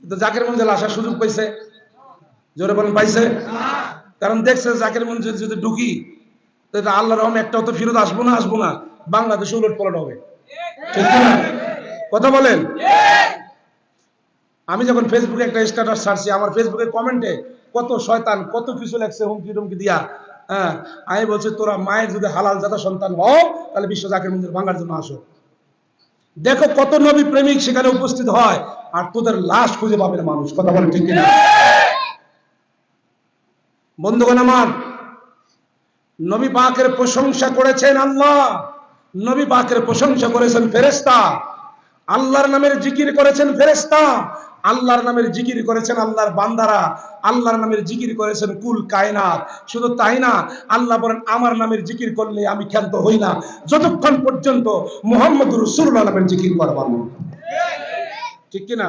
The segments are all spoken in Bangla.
তো জাকির মঞ্জিল আসার সুযোগ পাইছে, জোরে বলেন পাইছে? কারণ দেখছে জাকির মঞ্জিল যদি ঢুকি তো আল্লাহর রহমে একটাও তো ফিরত আসবো না, বাংলাদেশে উলট পালট হবে, ঠিক না? কথা বলেন। আমি যখন ফেসবুকে একটা স্ট্যাটাস ছাড়ছি, আমার ফেসবুকে কমেন্টে কত শয়তান কত কিছু লেখছে হুমকি টুমকি দিয়া। হ্যাঁ, আমি বলছি তোরা মায়ের যদি হালাল জাতা সন্তান হও তাহলে বিশ্ব জাকির মঞ্জিল ভাঙার জন্য আসো। দেখো কত নবী প্রেমিক সেখানে উপস্থিত হয়, আর তোদের লাশ খুঁজে পাবে না মানুষ। কথা বলেন ঠিক কিনা? বন্ধুগণ আমার, নবী পাকের প্রশংসা করেছেন আল্লাহ, নবী পাকের প্রশংসা করেছেন ফেরেশতা, আল্লাহর নামের জিকির করেছেন ফেরেশতা, আল্লাহর নামের জিকির করেছেন আল্লাহর বান্দারা, আল্লাহর নামের জিকির করেছেন কুল কায়নাত। শুধু তাই না, আল্লাহ বলেন আমার নামের জিকির করলে আমি ক্ষান্ত হই না যতক্ষণ পর্যন্ত মুহাম্মদুর রাসূলুল্লাহ নামের জিকির করব না। ঠিক কিনা?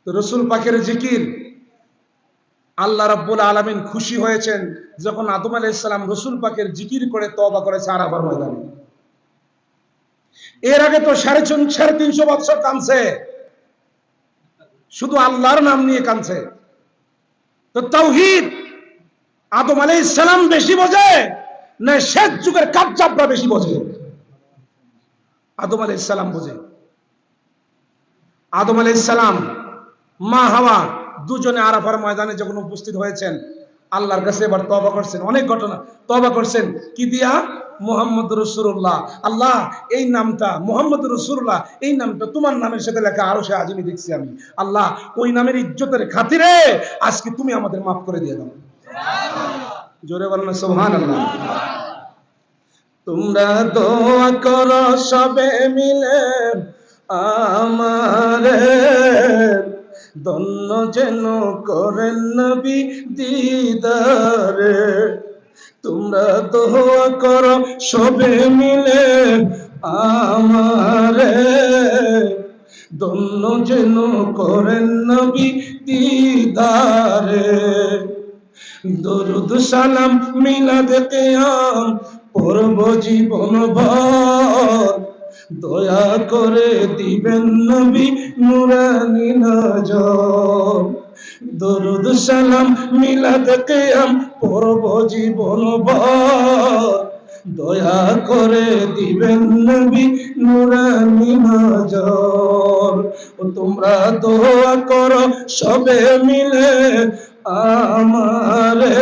তো রাসূল পাকের জিকির আল্লাহ রাব্বুল আলামিন খুশি হয়েছেন যখন আদম আলাইহিস সালাম রাসূল পাকের জিকির করে তওবা করেছে আরাফার ময়দানে। এর আগে তো 350 বছর কাঁদছে, শুধু আল্লাহর নাম নিয়ে কাঁদছে। তো তাওহীদ আদম আলাইহিস সালাম বেশি বোঝে না শেষ যুগের কাজ্জাবরা বেশি বোঝে? আদম আলাইহিস সালাম বোঝে। আদম আলাইহিস সালাম, মা হাওয়া দুজনে আরাফার ময়দানে যখন উপস্থিত হয়েছেন, আল্লাহর কাছে এবার তওবা করছেন। অনেক ঘটনা, তওবা করছেন কি দিয়া? মুহাম্মদুর রাসূলুল্লাহ, আল্লাহ এই নামটা মুহাম্মদুর রাসূলুল্লাহ, এই নামটা তোমার নামের সাথে লেখা আরশে আজিমে দেখছি আমি, আল্লাহ ওই নামের ইজ্জতের খাতিরে আজকে তুমি আমাদের মাফ করে দিয়ে দাও। জোরে বলেন না সুবহানাল্লাহ। তোমরা দোয়া করো সবে মিলে আমারে, ধন্য যেন করেন নবী দিদারে। তোমরা দোয়া করো সবে মিলে আমারে, ধন্য যেন করেন নবী দিদারে। দরুদ সালাম মিলাদ কিয়াম পড়ব জীবন ভর, দয়া করে দিবেন নবী নুরানি নজর। দরুদ সালাম মিলাদ কিয়াম পড়ব জীবন ভর, দয়া করে দিবেন নবী নুরানি নজর। ও তোমরা দোয়া করো সবে মিলে আমারে,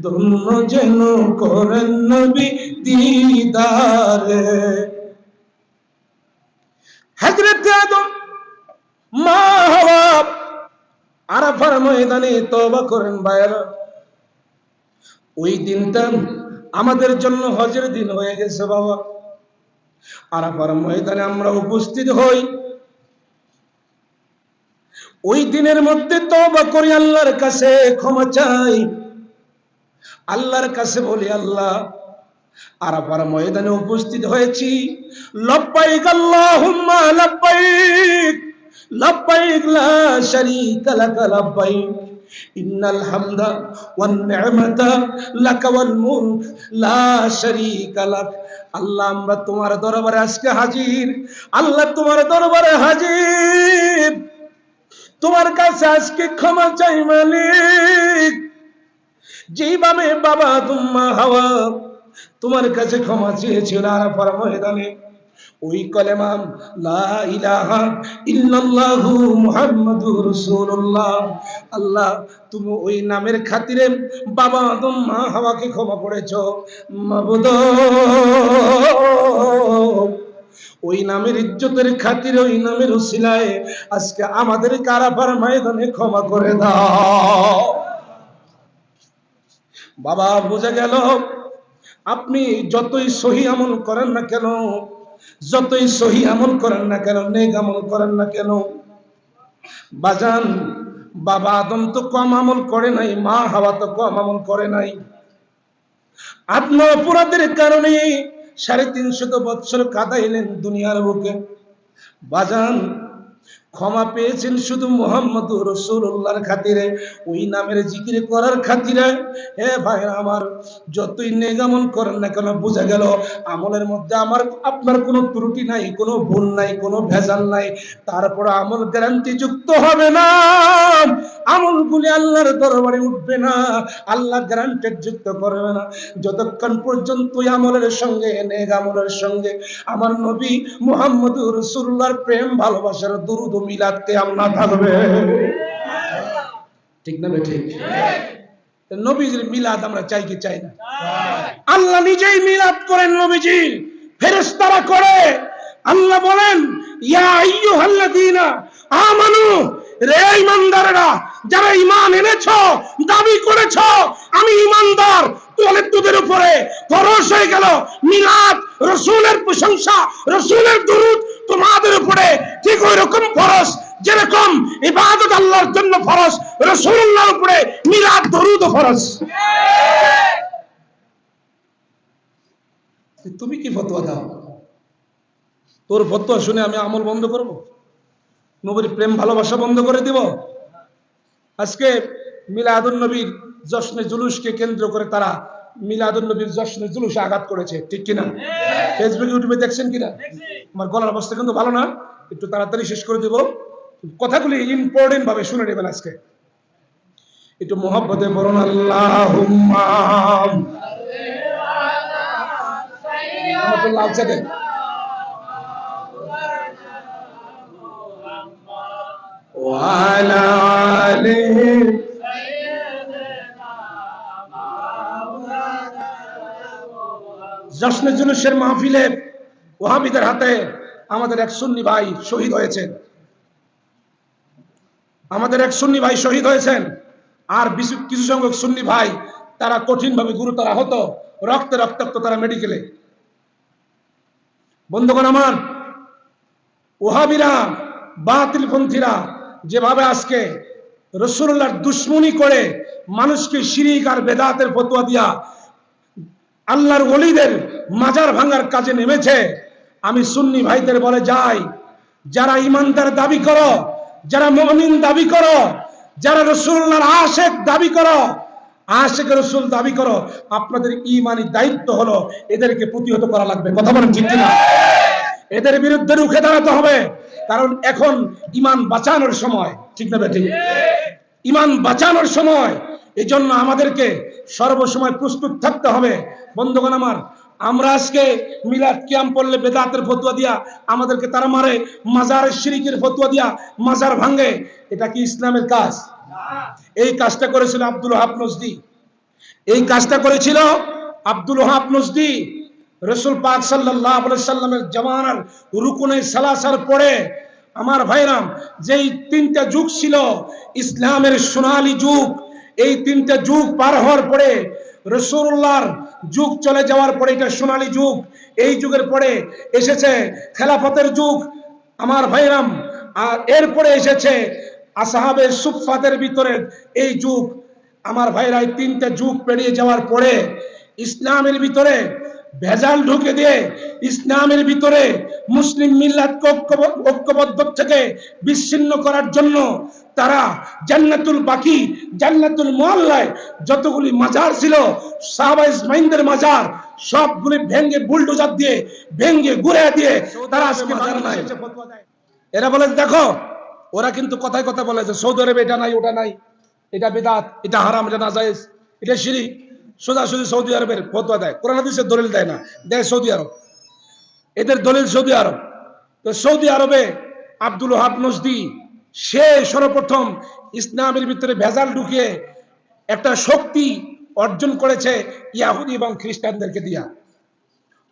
ধন্য যেন করেন নবী দিদারে। হযরত আদম, মা হাওয়া আরাফার ময়দানে তওবা করেন। ভাইরা, ওই দিনটা আমাদের জন্য হজের দিন হয়ে গেছে বাবা। আরাফার ময়দানে আমরা উপস্থিত হই, ওই দিনের মধ্যে তওবা করি, আল্লাহর কাছে ক্ষমা চাই, আল্লাহর কাছে বলি আল্লাহ আরাফার ময়দানে উপস্থিত হয়েছি, লব্বাইক আল্লাহুম্মা লব্বাইক, লব্বাইক লা শারীকা লাক লব্বাইক, ইন্নাল হামদা ওয়ান নি'মাতা লাকা ওয়াল মুলক লা শারীকা লাক। আল্লাহ আমরা তোমার দরবারে আজকে হাজির, আল্লাহ তোমার দরবারে হাজির, তোমার কাছে আজকে ক্ষমা চাই মালিক। যেভাবে বাবা আদম হাওয়া তোমার কাছে ক্ষমা চেয়েছিল আরাফার ময়দানে, ওই কলেমা লা ইলাহা ইল্লাল্লাহু মুহাম্মাদুর রাসূলুল্লাহ, আল্লাহ তুমি ওই নামের খাতিরে বাবা আদম মা হাওয়াকে ক্ষমা করেছো। মাবুদ, ওই নামের ইজ্জতের খাতিরে, ওই নামের উসিলায় আজকে আমাদের আরাফার ময়দানে ক্ষমা করে দাও। বাবা বুঝে গেল, আপনি যতই সহি আমল করেন না কেন, যতই সহি আমল করেন না কেন, নেক আমল করেন না কেন, বাজান বাবা আদম তো কম আমল করে নাই, মা হাওয়া তো কম আমল করে নাই। আত্ম অপরাধের কারণে 350 বছর কাদাইলেন দুনিয়ার বুকে। বাজান ক্ষমা পেয়েছেন শুধু মুহাম্মদুর রাসূলুল্লাহর খাতিরে, ওই নামের জিকির করার খাতিরে। হে ভাই আমার, যতই নেক আমল করেন না কেন, বোঝা গেল আমলের মধ্যে আমার আপনার কোনো ত্রুটি নাই, কোনো ভুল নাই, কোনো ভেজাল নাই, তারপর আমল গ্যারান্টি যুক্ত হবে না, আমলগুলি আল্লাহর দরবারে উঠবে না, আল্লাহ গ্যারান্টেড যুক্ত করবে না যতক্ষণ পর্যন্ত ওই আমলের সঙ্গে, নেক আমলের সঙ্গে আমার নবী মুহাম্মদুর রাসূলুল্লাহর প্রেম ভালোবাসার দুরূদ ও মিলাদ কিয়াম না থাকবে। ঠিক না ঠিক? নবীজির মিলাদ আমরা চাই কি চাই না? আল্লাহ নিজেই মিলাদ করেন নবীজি, ফেরেশতারা করে। আল্লাহ বলেন, ইয়া আইয়ুহাল্লাযীনা আমানু, রে ঈমানদাররা, যারা ঈমান এনেছো, দাবি করেছো আমি ঈমানদার, তোদের উপরে ফরজ হয়ে গেল মিলাদ, রাসূলের প্রশংসা, রাসূলের দুরূদ তোমাদের উপরে ঠিক ওই রকম ফরজ যেরকম ইবাদত আল্লাহর জন্য ফরজ, রাসূলুল্লাহর উপরে মিলাদ দরুদ ফরজ। তুমি কি ফতোয়া দাও? তোর ফতোয়া শুনে আমি আমল বন্ধ করব? নবীর প্রেম ভালোবাসা বন্ধ করে দিব? আজকে মিলাদুন নবীর জশ্নে জুলুসকে কেন্দ্র করে তারা মিলাদুন নবীর জশ্নে জুলুসে আঘাত করেছে, ঠিক কিনা? ফেসবুক ইউটিউবে দেখছেন কিনা? আমার গলার অবস্থা কিন্তু ভালো না, একটু তাড়াতাড়ি শেষ করে দেব, কথাগুলি ইম্পর্টেন্ট ভাবে শুনে নেবেন। আজকে একটু মোহাব্বতে বলুন আল্লাহুম্মা লাল সাথে ওয়ালা আলিহি জশ্নে জুলুসের মাহফিলে ওয়াহাবিদের হাতে আমাদের এক সুন্নি ভাই শহীদ হয়েছেন, আমাদের এক সুন্নি ভাই শহীদ হয়েছেন, আর কিছু সংখ্যক সুন্নি ভাই তারা কঠিনভাবে গুরুতর আহত, রক্তে রক্তাক্ত তারা মেডিকেলে। বন্ধুগণ আমার, ওয়াহাবিরা, বাতিলপন্থীরা যেভাবে আজকে রাসূলুল্লাহর দুশমনি করে মানুষকে শিরক আর বেদাতের ফতোয়া দিয়া আল্লাহর ওলিদের মাজার ভাঙার কাজে নেমেছে, আমি সুন্নি ভাইদের বলে যাই, যারা ঈমানদার দাবি করো, যারা মুমিন দাবি করো, যারা রাসূলুল্লাহর আশিক দাবি করো, আশিক রাসূল দাবি করো, আপনাদের ঈমানি দায়িত্ব হলো এদেরকে প্রতিহত করা লাগবে। কথা বলেন ঠিক কিনা? এদের বিরুদ্ধে রুখে দাঁড়াতে হবে, কারণ এখন ঈমান বাঁচানোর সময়, ঠিক না ঠিক? ঈমান বাঁচানোর সময়, এই জন্য আমাদেরকে সর্বসময় প্রস্তুত থাকতে হবে। বন্ধুগণ আমার, আমরা আজকে মিলাদ কিয়াম পড়লে বেদাতের ফতোয়া দিয়া আমাদেরকে তারা মারে, মাজারের শিরকের ফতোয়া দিয়া মাজার ভাঙে, এটা কি ইসলামের কাজ? এই কাজটা করেছিল আব্দুল ওয়াহাব নজদি, এই কাজটা করেছিল আব্দুল ওয়াহাব নজদি। রাসূল পাক সাল্লাল্লাহু আলাইহি সাল্লামের জামানার রুকুনে সালাসার পরে আমার ভাইরাম, যেই তিনটা যুগ ছিল ইসলামের সোনালী যুগ, এই তিনটা যুগ পার হওয়ার পরে রাসূলুল্লাহর যুগ চলে যাওয়ার পরে এটা সোনালী যুগ, এই যুগের পরে এসেছে খেলাফতের যুগ আমার ভাইরাম, আর এরপরে এসেছে আসহাবে সুফফাদের ভিতরে এই যুগ। আমার ভাইরা, এই তিনটা যুগ পেরিয়ে যাওয়ার পরে ইসলামের ভিতরে ভেজাল ঢুকে দিয়ে ইসলামের ভিতরে মুসলিম মিল্লাতকে ঐক্যবদ্ধ থেকে বিচ্ছিন্ন করার জন্য তারা জান্নাতুল বাকি, জান্নাতুল মুআল্লায় যতগুলি মাজার ছিল, সাহাবা ইসমাইনদের মাজার, সবগুলি ভেঙে বুলডোজার দিয়ে ভেঙে গুড়ে দিয়ে তারা আজকে মাজার নাই। এরা বলে দেখো, ওরা কিন্তু কথায় কথা বলে যে সৌদি আরবে এটা নাই, ওটা নাই, এটা বেদাত, এটা হারাম, এটা নাজায়েজ, এটা শিরক, সোজাসুজি সৌদি আরবের ফতোয়া দেয়, কোরআন হাদিসের দলিল দেয় না, দেয় সৌদি আরব, এদের দলিল সৌদি আরব। তো সৌদি আরবে আব্দুল ওয়াহাব নজদি সে সর্বপ্রথম ইসলামের ভিতরে ভেজাল ঢুকিয়ে একটা শক্তি অর্জন করেছে ইহুদি এবং খ্রিস্টানদেরকে দিয়া,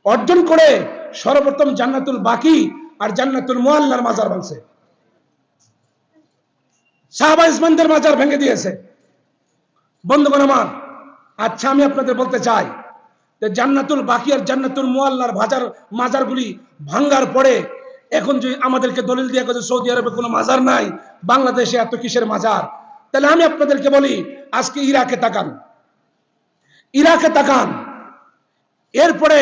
অর্জন করে সর্বপ্রথম জান্নাতুল বাকি আর জান্নাতুল মুআল্লার মাজার ভাঙছে, সাহাবা ইসমানদের মাজার ভেঙে দিয়েছে। বন্ধুগণ আমার, আচ্ছা আমি আপনাদের বলতে চাই যে জান্নাতুল বাকি আর জান্নাতুল মুআল্লার মাজারগুলি ভাঙ্গার পরে এখন যদি আমাদেরকে দলিল দিয়ে যে সৌদি আরবে কোনো মাজার নাই, বাংলাদেশে এত কিসের মাজার, তাহলে আমি আপনাদেরকে বলি আজকে ইরাকে তাকান, ইরাকে তাকান, এরপরে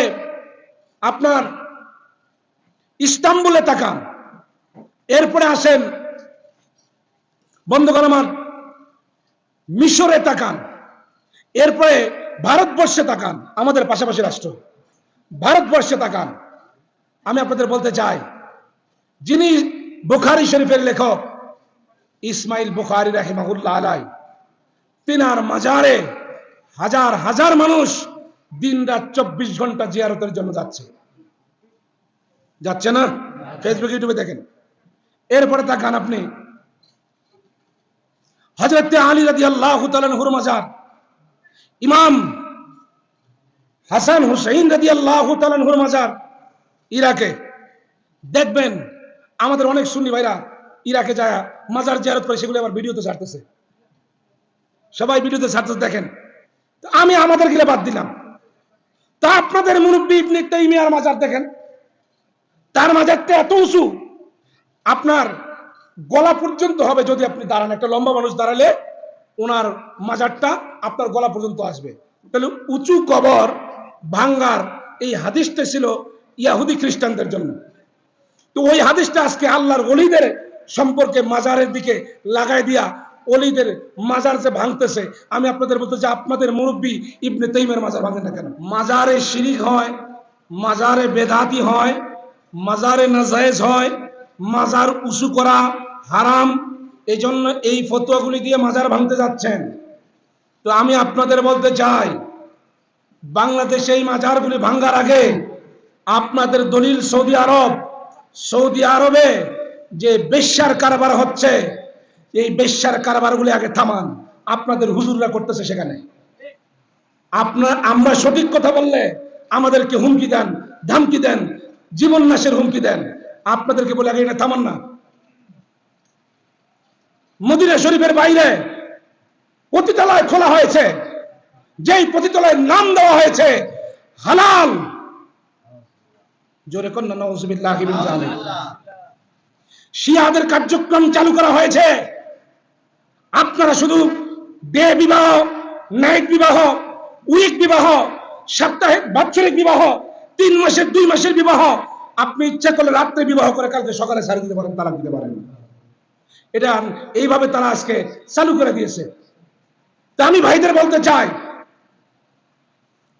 আপনার ইস্তাম্বুলে তাকান, এরপরে আসেন বন্ধুগণ আমার, মিশরে তাকান, এরপরে ভারতবর্ষে তাকান, আমাদের পাশাপাশি রাষ্ট্র ভারতবর্ষে তাকান। আমি আপনাদের বলতে চাই, যিনি বুখারী শরীফের লেখক ইসমাইল বুখারী রাহিমাহুল্লাহ আলাইহি, তিনার মাজারে হাজার হাজার মানুষ দিনরাত 24 ঘন্টা জিয়ারতের জন্য যাচ্ছে না? ফেসবুক ইউটিউবে দেখেন। এরপরে তাকান আপনি হযরত আলী রাদিয়াল্লাহু তাআলা আনহুর মাজার, ইমাম হাসান হুসাইন রাদিয়াল্লাহু তাআলা আনহুর মাজার ইরাকে। দেখবেন আমাদের অনেক সুন্নি ভাইরা ইরাকে যায় মাজার জিয়ারত করে, সেগুলো আবার ভিডিওতে ছাড়তেছে, সবাই ভিডিওতে ছাড়তেছে, দেখেন। তো আমি আমাদের গিলে বাদ দিলাম, তা আপনাদের মুরব্বী ইবনে তাইমিয়ার মাজার দেখেন, তার মাজারটা এত উঁচু, আপনার গলা পর্যন্ত হবে যদি আপনি দাঁড়ান। একটা লম্বা মানুষ দাঁড়ালে ওনার মাজারটা আপনার গলা পর্যন্ত আসবে। তাহলে উঁচু কবর ভাঙ্গার এই হাদিসটা ছিল ইহুদি খ্রিস্টানদের জন্য। তো ওই হাদিসটা আজকে আল্লাহর ওলিদের সম্পর্কে মাজারের দিকে লাগাই দিয়া ওলিদের মাজার যে ভাঙতেছে, আমি আপনাদের বলতে চাই, আপনাদের মুরব্বী ইবনে তাইমিয়ার মাজার ভাঙেন না কেন? মাজারে শিরিক হয়, মাজারে বেদাতি হয়, মাজারে নাজায়েজ হয়, মাজার উঁচু করা হারাম, এই জন্য এই ফতোয়াগুলি দিয়ে মাজার ভাঙতে যাচ্ছেন। তো আমি আপনাদের বলতে চাই, বাংলাদেশে এই মাজারগুলি ভাঙার আগে আপনাদের দলিল সৌদি আরবে যে বেশ্যার কারবার হচ্ছে, এই বেশ্যার কারবারগুলি আগে থামান। আপনাদের হুজুররা করতেছে সেখানে। আমরা সঠিক কথা বললে আমাদেরকে হুমকি দেন, ধামকি দেন, জীবন নাশের হুমকি দেন। আপনাদেরকে বলে আগে এটা থামান না। মদিনা শরীফের বাইরে পতিতালয় খোলা হয়েছে, যেই পতিতালয়ের নাম দেওয়া হয়েছে হালাল। জোরে কন্যা নাউজুবিল্লাহি মিন যালিক। শিয়াদের কার্যক্রম চালু করা হয়েছে। আপনারা শুধু ডে বিবাহ, নাইট বিবাহ, উইক বিবাহ, সাপ্তাহিক বাৎসরিক বিবাহ, 3 মাসের 2 মাসের বিবাহ, আপনি ইচ্ছা করলে রাত্রে বিবাহ করে কালকে সকালে ছাড়িয়ে দিতে পারেন, তালাক দিতে পারেন। এটা এইভাবে তারা আজকে চালু করে দিয়েছে। তা আমি ভাইদের বলতে চাই,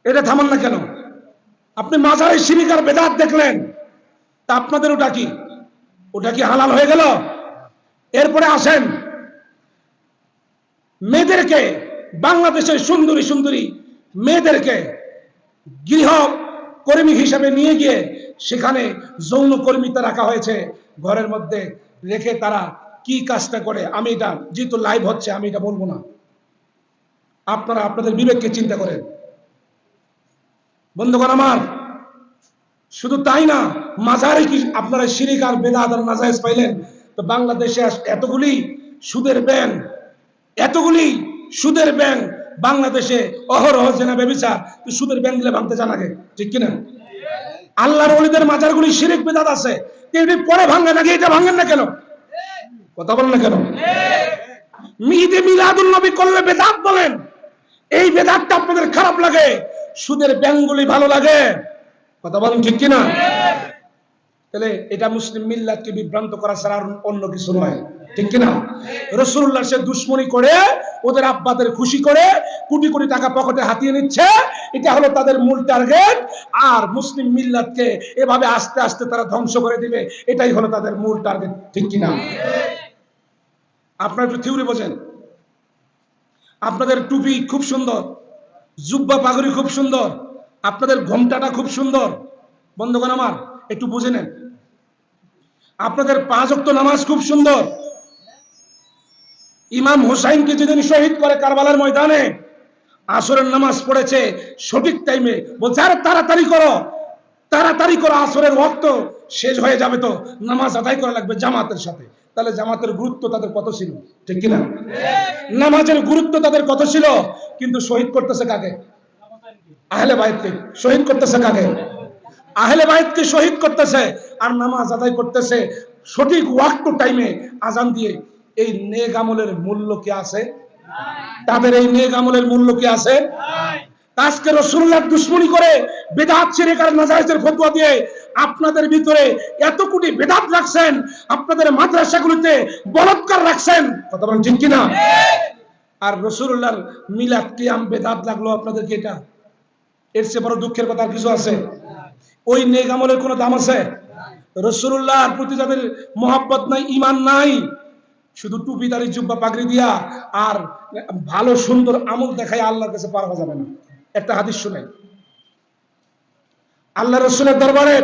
এটা থামান না কেন? আপনি মাজারে শিরিক আর বেদাত দেখলেন, তা আপনাদের ওটা কি হালাল হয়ে গেল? এরপরে আসেন, মেয়েদেরকে, বাংলাদেশের সুন্দরী সুন্দরী মেয়েদেরকে গৃহ কর্মী হিসাবে নিয়ে গিয়ে সেখানে যৌন কর্মীতা রাখা হয়েছে ঘরের মধ্যে রেখে। তারা কি কাজটা করে, আমি এটা যেহেতু লাইভ হচ্ছে আমি এটা বলবো না, আপনারা আপনাদের বিবেককে চিন্তা করেন। বন্ধুগণ আমার, শুধু তাই না, মাজারে কি আপনারা শিরিক আর বেদাত আর নাজায়েজ পাইলেন? তো বাংলাদেশে এতগুলি সুদের ব্যাংক বাংলাদেশে অহরহ জেনা ব্যভিচার, তো সুদের ব্যাংক গুলো ভাঙতে জানা গে, ঠিক কিনা? আল্লাহর ওলিদের মাজারগুলি শিরিক বেদাত আছে, এটি পরে ভাঙেন নাকি? এটা ভাঙেন না কেন? কথা বলেন না কেন? ঈদে মিলাদুন নবী করলে বেদাত বলেন, এই বেদাতটা আপনাদের খারাপ লাগে, সুদের ব্যাংকগুলি ভালো লাগে। কথা বলেন ঠিক কিনা? তাহলে এটা মুসলিম মিল্লাতকে বিভ্রান্ত করা ছাড়া আর অন্য কিছু নয়, ঠিক কিনা? রাসূলুল্লাহ সে দুশমনি করে, ওদের আব্বাদের খুশি করে কোটি কোটি টাকা পকেটে হাতিয়ে নিচ্ছে, এটা হলো তাদের মূল টার্গেট। আর মুসলিম মিল্লাতকে এভাবে আস্তে আস্তে তারা ধ্বংস করে দিবে, এটাই হলো তাদের মূল টার্গেট, ঠিক কিনা? আপনারা একটু থিওরি বোঝেন। আপনাদের টুপি খুব সুন্দর, জুব্বা পাগড়ি খুব সুন্দর, আপনাদের ঘোমটাটা খুব সুন্দর। বন্ধুগণ আমার, একটু বুঝে নেন। আপনাদের 5 ওয়াক্ত নামাজ খুব সুন্দর। ইমাম হুসাইনকে যেদিন শহীদ করে কারবালার ময়দানে, আসরের নামাজ পড়েছে সঠিক টাইমে, বলছে আরে তাড়াতাড়ি করো, আসরের ওয়াক্ত শেষ হয়ে যাবে, তো নামাজ আদায় করা লাগবে জামাতের সাথে। তাহলে জামাতের গুরুত্ব তাদের কত ছিল, ঠিক কিনা? নামাজের গুরুত্ব তাদের কত ছিল, কিন্তু শহীদ করতেছে কাকে? আহলে বাইতকে। শহীদ করতেছে কাকে? আহলে বাইতকে শহীদ করতেছে, আর নামাজ আদায় করতেছে সঠিক ওয়াক্ত টাইমে আজান দিয়ে। এই নেক আমলের মূল্য কি আছে? তাদের এই নেক আমলের মূল্য কি আছে? আজকে রাসূলুল্লাহর দুশমনী করে বেদাত শিরক আর নাজায়েজের ফতোয়া দিয়ে আপনাদের ভিতরে এত কোটি বেদাত রাখছেন, আপনাদের মাদ্রাসাগুলোতে বলাৎকার রাখছেন, কথা বলেন ঠিক কিনা? আর রাসূলুল্লাহর মিলাদ কিয়াম বেদাত লাগলো আপনাদেরকে। এটা এর চেয়ে বড় দুঃখের কথা আর কিছু আছে? ওই নেক আমলের কোনো দাম আছে? রাসূলুল্লাহর প্রতি যাদের মহব্বত নাই, ঈমান নাই, শুধু টুপি দাড়ি জুব্বা পাগড়ি দিয়া আর ভালো সুন্দর আমল দেখায় আল্লাহর কাছে পার হওয়া যাবে না। একটা হাদিস শুনেন, আল্লাহ রাসূলের দরবারে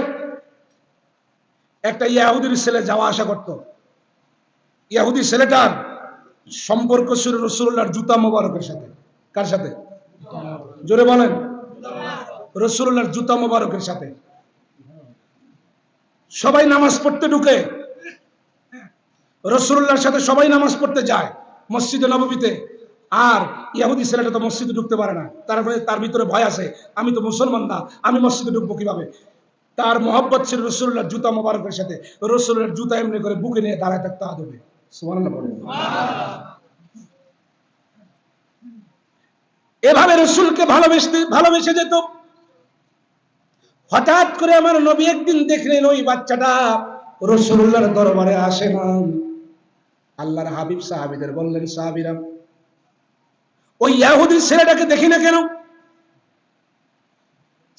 একটা ইহুদির ছেলে যাওয়া আসা করত। ইহুদি ছেলেটার সম্পর্ক ছিল রাসূলুল্লাহর জুতা মোবারকের সাথে। কার সাথে? জোরে বলেন। রাসূলুল্লাহর জুতা মোবারকের সাথে। সবাই নামাজ পড়তে ঢুকে, রাসূলুল্লাহর সাথে সবাই নামাজ পড়তে যায় মসজিদে নববীতে, আর ইহুদি ছেলেটা তো মসজিদে ঢুকতে পারে না। তারপরে তার ভিতরে ভয় আছে, আমি তো মুসলমান না, আমি মসজিদে ঢুকবো কিভাবে? তার মহব্বত ছিল রাসূলুল্লাহর জুতা মোবারকের সাথে। রাসূলুল্লাহর জুতা এমনি করে বুকে নিয়ে দাঁড়ায় থাকতে আদবে। সুবহানাল্লাহ বলেন। এভাবে রাসূলকে ভালোবেসে যেত। হঠাৎ করে আমার নবী একদিন দেখলেন ওই বাচ্চাটা রাসূলুল্লাহর দরবারে আসে না। আল্লাহর হাবিব সাহাবীদের বললেন, সাহাবীরা ওই ইহুদি ছেলেটাকে দেখি না কেন?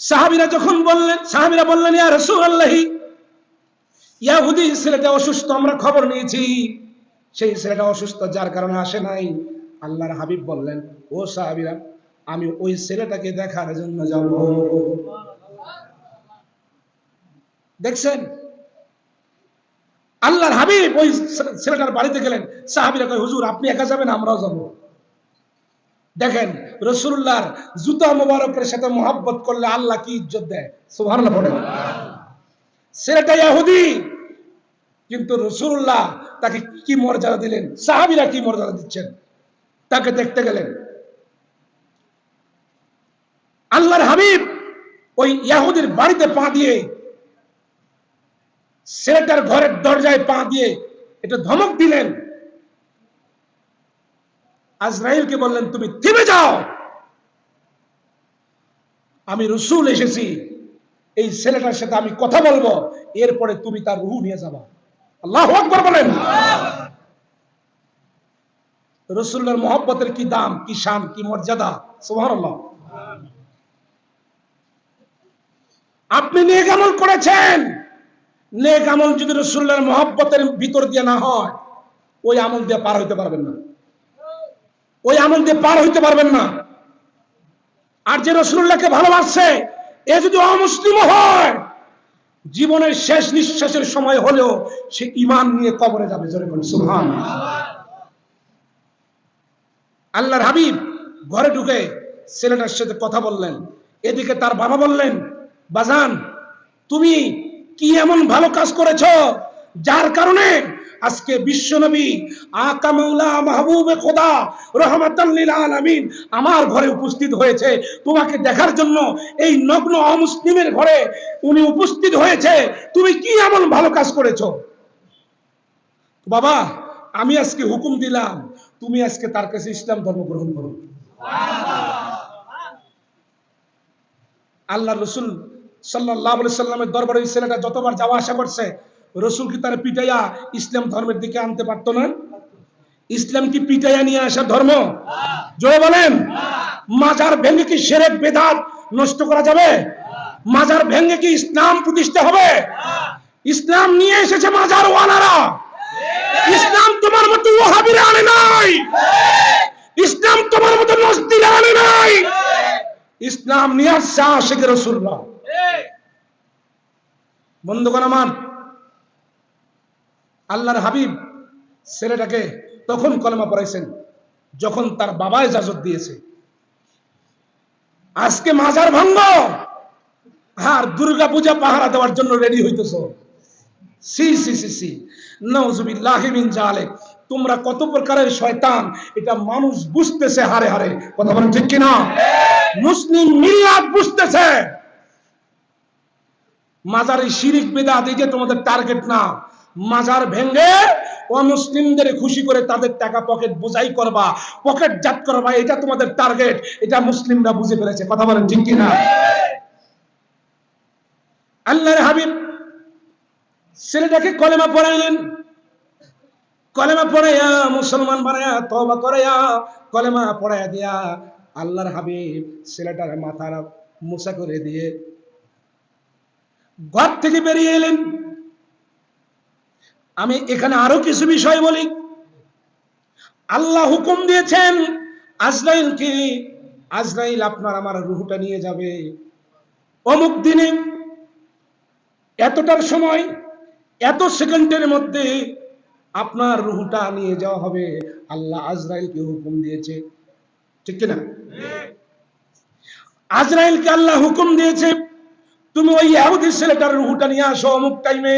সাহাবীরা বললেন, ইয়া রাসূলুল্লাহ, ইহুদি ছেলেটা অসুস্থ, আমরা খবর নিয়েছি সেই ছেলেটা অসুস্থ, যার কারণে আসে নাই। আল্লাহর হাবিব বললেন, ও সাহাবীরা, আমি ওই ছেলেটাকে দেখার জন্য যাব। দেখছেন, আল্লাহর হাবিব ওই ছেলেটার বাড়িতে গেলেন। সাহাবীরা কয়, হুজুর আপনি একা যাবেন, আমরাও যাব। দেখেন, রাসূলুল্লাহর জুতা মোবারকের সাথে মহব্বত করলে আল্লাহ কি ইজ্জত দেয়। সুবহানাল্লাহ বলেন। ছেলেটা ইহুদি, কিন্তু রাসূলুল্লাহ তাকে কি মর্যাদা দিলেন, সাহাবীরা কি মর্যাদা দিচ্ছেন। তাকে দেখতে গেলেন। আল্লাহর হাবিব ওই ইহুদির বাড়িতে পা দিয়ে, ছেলেটার ঘরের দরজায় পা দিয়ে এটা ধমক দিলেন। আজরাইলকে বললেন, তুমি থেমে যাও, আমি রাসূল এসেছি, এই ছেলেটার সাথে আমি কথা বলবো, এরপরে তুমি তার রূহ নিয়ে যাবা। আল্লাহু আকবার বলেন। রাসূলুল্লাহর মহব্বতের কি দাম, কি শান, কি মর্যাদা। সুবহানাল্লাহ। আপনি নেক আমল করেছেন, নেক আমল যদি রাসূলুল্লাহর মহব্বতের ভিতর দিয়ে না হয়, ওই আমল দিয়ে পার হইতে পারবেন না, ওই আমল দিয়ে পার হইতে পারবেন না। আর যে রাসূলুল্লাহকে ভালোবাসে, এ যদি অমুসলিম হয়, জীবনের শেষ নিঃশ্বাসের সময় হলেও সে ঈমান নিয়ে কবরে যাবে। জোরে বলুন সুবহানাল্লাহ। আল্লাহর হাবিব ঘরে ঢুকে ছেলেটার সাথে কথা বললেন। এদিকে তার বাবা বললেন, বাজান, তুমি কি এমন ভালো কাজ করেছো যার কারণে আজকে বিশ্বনবী আকা মাওলা মাহবুবে খোদা রাহমাতাল লিল আলামিন আমার ঘরে উপস্থিত হয়েছে তোমাকে দেখার জন্য। এই নগ্ন অমুসলিমের ঘরে উনি উপস্থিত হয়েছে, তুমি কি এমন ভালো কাজ করেছো? বাবা, আমি আজকে হুকুম দিলাম, তুমি আজকে তার কাছে ইসলাম ধর্ম গ্রহণ করো। আল্লাহ রাসূল সাল্লাল্লাহু আলাইহি সাল্লামের দরবারে এই ছেলেটা যতবার যাওয়া আসা করছে, রাসূল কি তার পিটাইয়া ইসলাম ধর্মের দিকে আনতে পারতো না? ইসলাম কি পিটাইয়া নিয়ে আসা ধর্ম? জোরে বলেন। মাজার ভেঙে কি শিরক বেদাত নষ্ট করা যাবে? মাজার ভেঙে কি ইসলাম প্রতিষ্ঠা হবে? ইসলাম নিয়ে এসেছে মাজার ওয়ালারা। ইসলাম তোমার মতো ওয়াহাবিরা আনে নাই, ইসলাম তোমার মতো নজদিরা আনে নাই, ইসলাম নিয়ে আসছে আশিকে রাসূলুল্লাহ। বন্ধুগণ আমার, আল্লাহর হাবিব ছেলেটাকে তখন কলেমা পড়াইছেন যখন তার বাবা ইজাজত দিয়েছে। আজকে মাজার ভাঙব আর দুর্গা পূজা পাহারা দেওয়ার জন্য রেডি হইতেছ। সি সি সি সি, নাউযুবিল্লাহি মিন যালিক। তোমরা কত প্রকারের শয়তান, এটা মানুষ বুঝতেছে হারে হারে। কথা বলেন ঠিক কিনা? মুসলিম মিল্লাত বুঝতেছে। মাজারে শিরিক বিদআত এই যে তোমাদের টার্গেট না, মাজার ভেঙে অমুসলিমদের খুশি করে তাদের টাকা পকেট বোঝাই করবা, পকেট জাত করবা, এটা তোমাদের টার্গেট। এটা মুসলিমরা বুঝে ফেলেছে। কথা বলেন ঠিক কিনা? আল্লাহর হাবিব ছেলেটাকে কলেমা পড়াইলেন। কলেমা পড়াইয়া মুসলমান বানায়া তওবা করাইয়া কলেমা পড়াইয়া দিয়া আল্লাহর হাবিব ছেলেটার মাথার মুছা করে দিয়ে ঘর থেকে বেরিয়ে এলেন। আমি এখানে আরো কিছু বিষয় বলি। আল্লাহ হুকুম দিয়েছেন আজরাইলকে, আজরাইল আপনার আমার রূহটা নিয়ে যাবে অমুক দিনে এতটার সময় এত সেকেন্ডের মধ্যে আপনার রূহটা নিয়ে যাওয়া হবে। আল্লাহ আজরাইলকে হুকুম দিয়েছে, ঠিক কিনা? আজরাইলকে আল্লাহ হুকুম দিয়েছে তুমি ওই ইহুদি ছেলেটার রূহটা নিয়ে আসো অমুক টাইমে।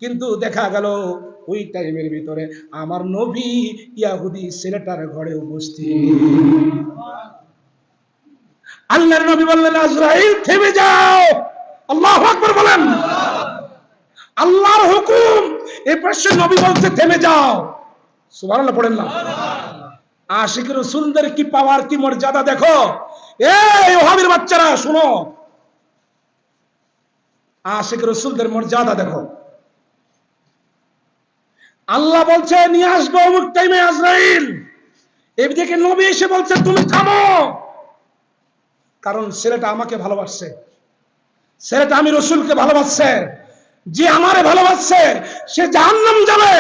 কিন্তু দেখা গেল ওই টাইমের ভিতরে আমার নবী ইহুদি ছেলেটার ঘরে উপস্থিত। আল্লাহর নবী বললেন আজরাইল থেমে যাও। আল্লাহু আকবার বলেন। আল্লাহর হুকুম, এই পাশে নবী বলছে থেমে যাও। সুবহানাল্লাহ পড়েন না? আশিক রাসূলদের কি পাওয়ার, কি মর্যাদা দেখো। এই ওহাবীর বাচ্চারা শুনো, আশিক রাসূলদের মর্যাদা দেখো। আল্লাহ বলছে নিয়ে আসবো অমুক টাইমে আজরাইল, এদিকে নবী এসে বলছে তুমি থামো, কারণ ছেলেটা আমাকে ভালোবাসছে, ছেলেটা আমি রাসূলকে ভালোবাসছে। যে আমারে ভালোবাসছে সে জাহান্নাম যাবে,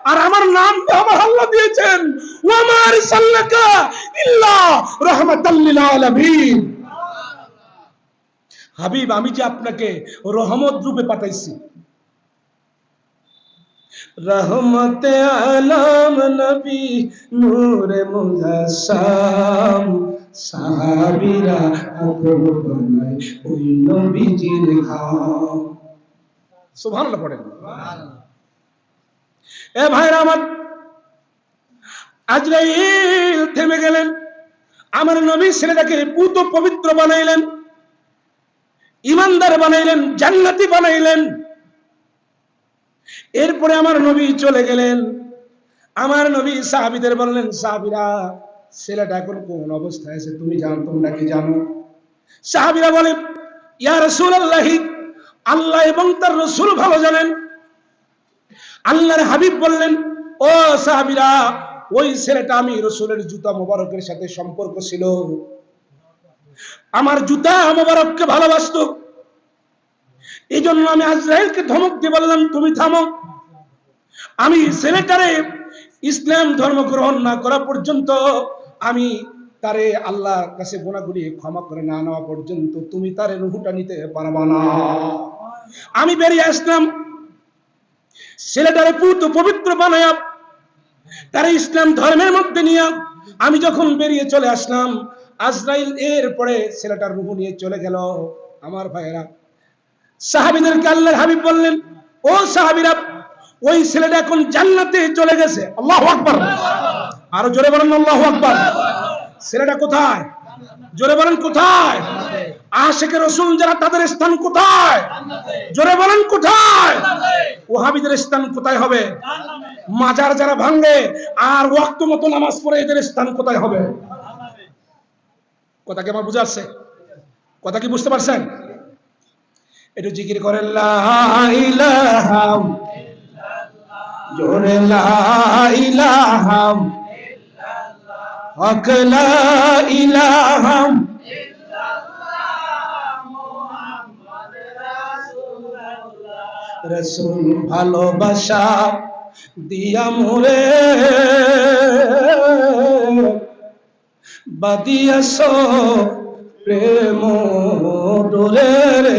আর আমার নাম আমার আল্লাহ দিয়েছেন ওয়া মা আরসালনাকা ইল্লা রাহমাতাল লিল আলামিন। হাবিব আমি যে আপনাকে রহমত রূপে পাঠাইছি। রহমতে আলম নবী নূরে মুজাসসাম, সাহাবীরা আপন বানায় ওই নবীজির খাম। সুবহানাল্লাহ পড়েন। এ ভাইরা আমার, আজরাইল থেমে গেলেন। আমার নবী ছেলেটাকে পুত পবিত্র বানাইলেন, ইমানদার বানাইলেন, জান্নাতি বানাইলেন। এরপরে আমার নবী চলে গেলেন। আমার নবী সাহাবীদের বললেন সাহাবীরা ছেলেটা এখন কোন অবস্থায় আছে তুমি জানো, তোমরা কি জানো? সাহাবীরা বলে ইয়া রাসূলুল্লাহ, আল্লাহ এবং তার রাসূল ভালো জানেন। আল্লাহর হাবিব বললেন ও সাহাবীরা ওই ছেলেটা আমি রাসূলের জুতা মোবারকের সাথে সম্পর্ক ছিল, আমার জুতা মোবারককে ভালোবাসতো। এই জন্য আমি আজরাইলকে ধমক দিয়ে বললাম তুমি থামো। আমি ছেলেটারে ইসলাম ধর্ম গ্রহণ না করা পর্যন্ত, আমি তারে আল্লাহর কাছে গুনাহগুলি ক্ষমা করে না নেওয়া পর্যন্ত তুমি তারে রূহটা নিতে পারবা না। আমি বেরিয়ে আসলাম ছেলেটারে পুত পবিত্র বানায়া তারে ইসলাম ধর্মের মধ্যে নিয়ে। আমি যখন বেরিয়ে চলে আসলাম, আজরাইল এরপরে ছেলেটার রূহ নিয়ে চলে গেল। আমার ভাইয়েরা, সাহাবীদেরকে আল্লাহর হাবিব বললেন ও সাহাবীরা ওই ছেলেটা এখন জান্নাতে চলে গেছে। আল্লাহু আকবার, আরো জোরে বলেন আল্লাহু আকবার। ছেলেটা কোথায়? জোরে বলেন কোথায়? আশিকে রাসূল যারা তাদের স্থান কোথায়? জোরে বলেন কোথায়? ওহাবীদের স্থান কোথায় হবে? মাজার যারা ভাঙে আর ওয়াক্ত মতো নামাজ পড়ে এদের স্থান কোথায় হবে? কথা কি আমার বুঝা আসছে? কথা কি বুঝতে পারছেন? একটু জিকির করেন লা ইলাহা ইল্লাল্লাহ, জোরে লা ইলাহা ইল্লাল্লাহ, হক লা ইলাহা ইল্লাল্লাহ, মুহাম্মদ রাসূলুল্লাহ। রাসূল ভালোবাসা দিয়া মোরে বাদিয়াছো প্রেম ডোরে রে।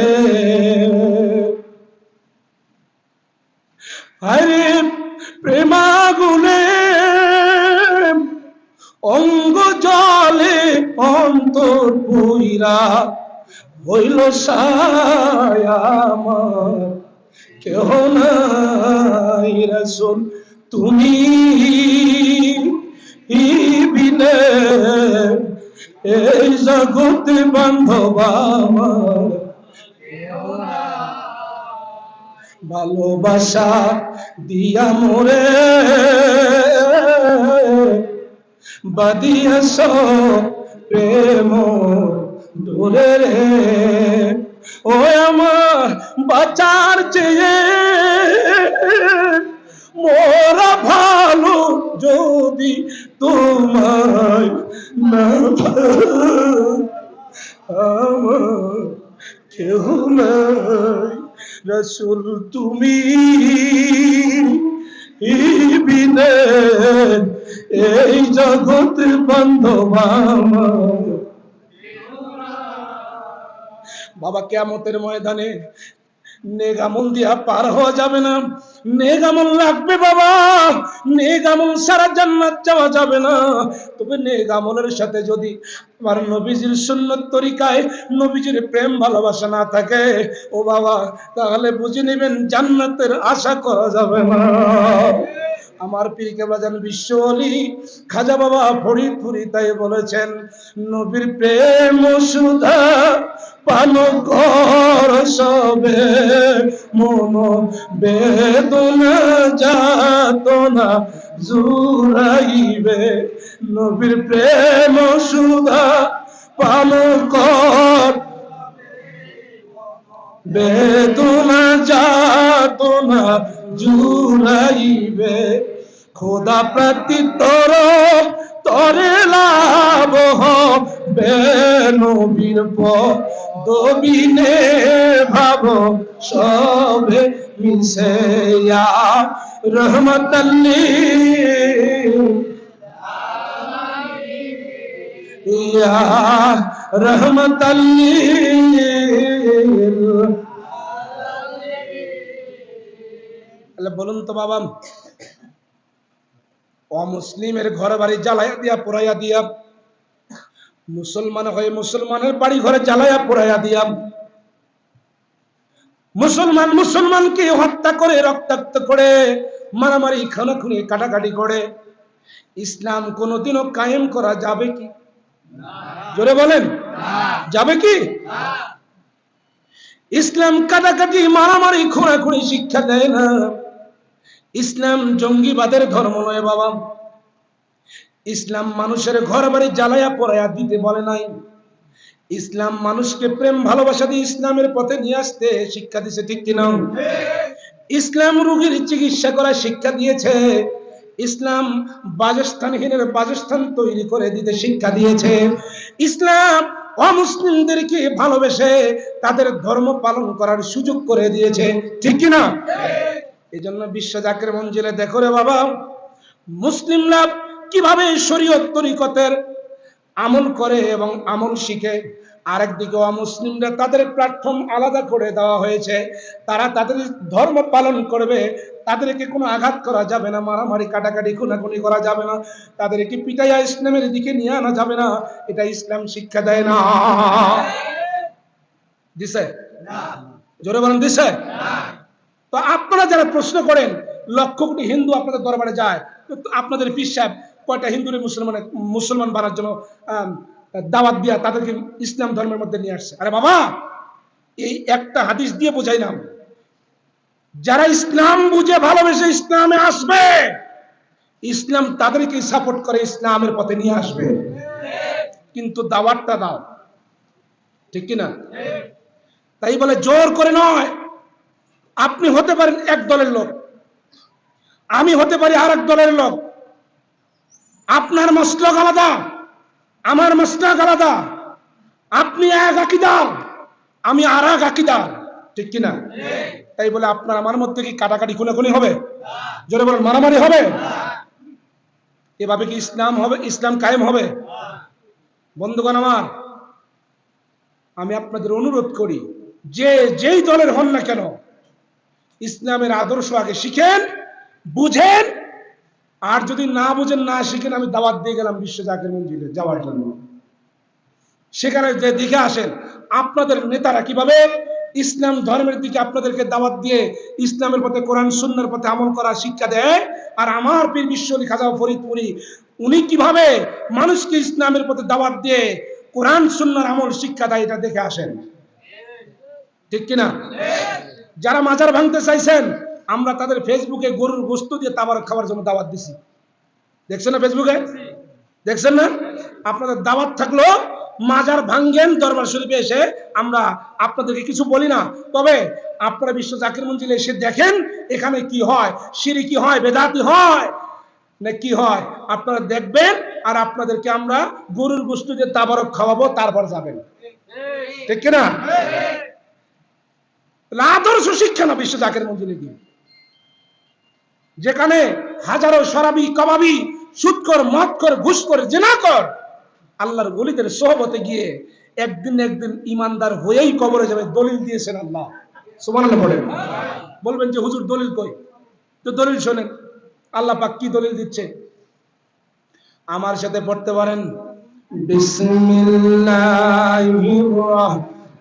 আরে প্রেমাগুনে অঙ্গ জলে অন্তর পুইরা হইল সায়া আমার কেহ নাই। রাসূল তুমি বিনে এই জগতে বান্ধব আমার ভালোবাসা দিয়া মোরে বাদিয়াস প্রেম দূরে রে, ও আমার বাঁচার চেয়ে মোরা ভালো যদি তোমায় না আমার কেহ নাই রাসূল তুমি বিনে এই জগৎ বান্ধব আমার। বাবা কিয়ামতের ময়দানে নেগামল দিয়া পার হওয়া যাবে না, নেগামল লাগবে বাবা, নেগামল সারা জান্নাত যাওয়া যাবে না। তবে নেগামলের সাথে যদি আমার নবীজির সুন্নত তরিকায় নবীজির প্রেম ভালোবাসা না থাকে, ও বাবা, তাহলে বুঝে নেবেন জান্নাতের আশা করা যাবে না। আমার পীর কেবলা জান বিশ্ব ওলি খাজা বাবা ফরিদপুরি তাই বলেছেন, নবীর প্রেম সুধা পান কর সবে, মন বেদনা যাতনা জুড়াইবে, নবীর প্রেম সুধা পান কর বেদনা যাতনা জুড়াইবে, খোদা প্রতি তোর তরে লাভ হবে, নবীর পদবিনে ভাব সবে মিশে, ইয়া রহমতাল্লিল ইয়া রহমতাল্লিল। বলুন তো বাবা, অমুসলিমের ঘর বাড়ি জ্বালাইয়া দিয়া পোড়াইয়া দিয়া, মুসলমান হয়ে মুসলমানের বাড়ি ঘরে জ্বালাইয়া পোড়াইয়া দিয়া, মুসলমান মুসলমানকে হত্যা করে রক্তাক্ত করে মারামারি খুনাখুনি কাটাকাটি করে ইসলাম কোনোদিনও কায়েম করা যাবে কি? জোরে বলেন, যাবে কি? ইসলাম কাটাকাটি মারামারি খুনাখুনি শিক্ষা দেয় না। ইসলাম জঙ্গিবাদের ধর্ম নয় বাবা। ইসলাম মানুষের ঘর বাড়ি জ্বালাইয়া পোড়াইয়া দিতে বলে নাই। ইসলাম মানুষকে প্রেম ভালোবাসা দিয়ে ইসলামের পথে নিয়ে আসতে শিক্ষা দিয়েছে, ঠিক কিনা? ইসলাম রোগীর চিকিৎসা করার শিক্ষা দিয়েছে। ইসলাম বাসস্থানহীনের বাসস্থান তৈরি করে দিতে শিক্ষা দিয়েছে। ইসলাম অমুসলিমদেরকে ভালোবেসে তাদের ধর্ম পালন করার সুযোগ করে দিয়েছে, ঠিক কিনা? এই জন্য বিশ্ব জাকের মঞ্জিলে দেখো রে বাবা, মুসলিমরা কিভাবে শরীয়ত তরিকতের আমল করে এবং আমল শিখে। আরেকদিকে অমুসলিমরা তাদের প্ল্যাটফর্ম আলাদা করে দেওয়া হয়েছে, তারা তাদের ধর্ম পালন করবে, তাদেরকে কোনো আঘাত করা যাবে না, মারামারি কাটাকাটি খুনাখুনি করা যাবে না, তাদেরকে পিটাইয়া ইসলামের দিকে নিয়ে আনা যাবে না। এটা ইসলাম শিক্ষা দেয় না। দিছে? জোরে বলেন, দিছে? তো আপনারা যারা প্রশ্ন করেন লক্ষ কোটি হিন্দু আপনাদের দরবারে যায়, আপনাদের পীর সাহেব কয়টা হিন্দুরে মুসলমান বানার জন্য দাওয়াত দিয়া তাদেরকে ইসলাম ধর্মের মধ্যে নিয়ে আসছে? আরে বাবা, এই একটা হাদিস দিয়ে বোঝাইলাম, যারা ইসলাম বুঝে ভালোবেসে ইসলামে আসবে, ইসলাম তাদেরকে সাপোর্ট করে ইসলামের পথে নিয়ে আসবে। কিন্তু দাওয়াতটা দাও, ঠিক কিনা? তাই বলে জোর করে নয়। আপনি হতে পারেন এক দলের লোক, আমি হতে পারি আর এক দলের লোক, আপনার মাসলাক আলাদা, আমার মাসলাক আলাদা, আপনি এক আকীদার, আমি আর এক আকীদার, ঠিক কিনা? তাই বলে আপনার আমার মধ্যে কি কাটাকাটি খুনাখুনি হবে? জোরে বলেন, মারামারি হবে? এভাবে কি ইসলাম হবে? ইসলাম কায়েম হবে? বন্ধুগণ আমার, আমি আপনাদের অনুরোধ করি, যে যেই দলের হন না কেন, ইসলামের আদর্শ আগে শিখেন, বুঝেন। আর যদি না বুঝেন, না শিখেন, আমি দাওয়াত দিয়ে গেলাম বিশ্ব জাকের মঞ্জিলে যাওয়ার জন্য। সেখানে যে দিকে আসেন, আপনাদের নেতারা কিভাবে ইসলাম ধর্মের দিকে আপনাদেরকে দাওয়াত দিয়ে ইসলামের পথে, কোরআন সুন্নাহর পথে আমল করার শিক্ষা দেয়, আর আমার পীর বিশ্ব ওলি খাজা ফরিদপুরি উনি কিভাবে মানুষকে ইসলামের পথে দাওয়াত দিয়ে কোরআন সুন্নাহর আমল শিক্ষা দেয়, এটা দেখে আসেন, ঠিক কিনা? যারা মাজার ভাঙতে চাইছেন, আমরা তাদের ফেসবুকে গরুর গোশত দিয়ে তাবারক খাওয়ার জন্য দাওয়াত দিছি। দেখছেন না ফেসবুকে? দেখছেন না? আপনাদের দাওয়াত থাকলো, মাজার ভাঙ্গেন দরবার শরীফে এসে, আমরা আপনাদেরকে কিছু বলি না। তবে আপনারা বিশ্ব জাকির মঞ্জিলে এসে দেখেন এখানে কি হয়, শিরকি হয়, বেদাতি হয় না কি হয়, আপনারা দেখবেন। আর আপনাদেরকে আমরা গরুর গোশত দিয়ে তাবারক খাওয়াবো, তারপর যাবেন। ঠিক কিনা? আদর্শ শিক্ষা না বিশ্ব জাকির মঞ্জিলে গিয়ে, যেখানে হাজারো শরাবি, কাবাবি, সুদখোর, মদখোর, ঘুষখোর, জিনাখোর আল্লাহর ওলিদের সোহবতে গিয়ে একদিন একদিন ইমানদার হয়েই কবরে যাবে। দলিল দিয়েছেন আল্লাহ, সুবহানাল্লাহ বলেন। বলবেন যে হুজুর দলিল কই? তো দলিল শোনেন, আল্লাহ পাক কি দলিল দিচ্ছে। আমার সাথে পড়তে পারেন, বিসমিল্লাহির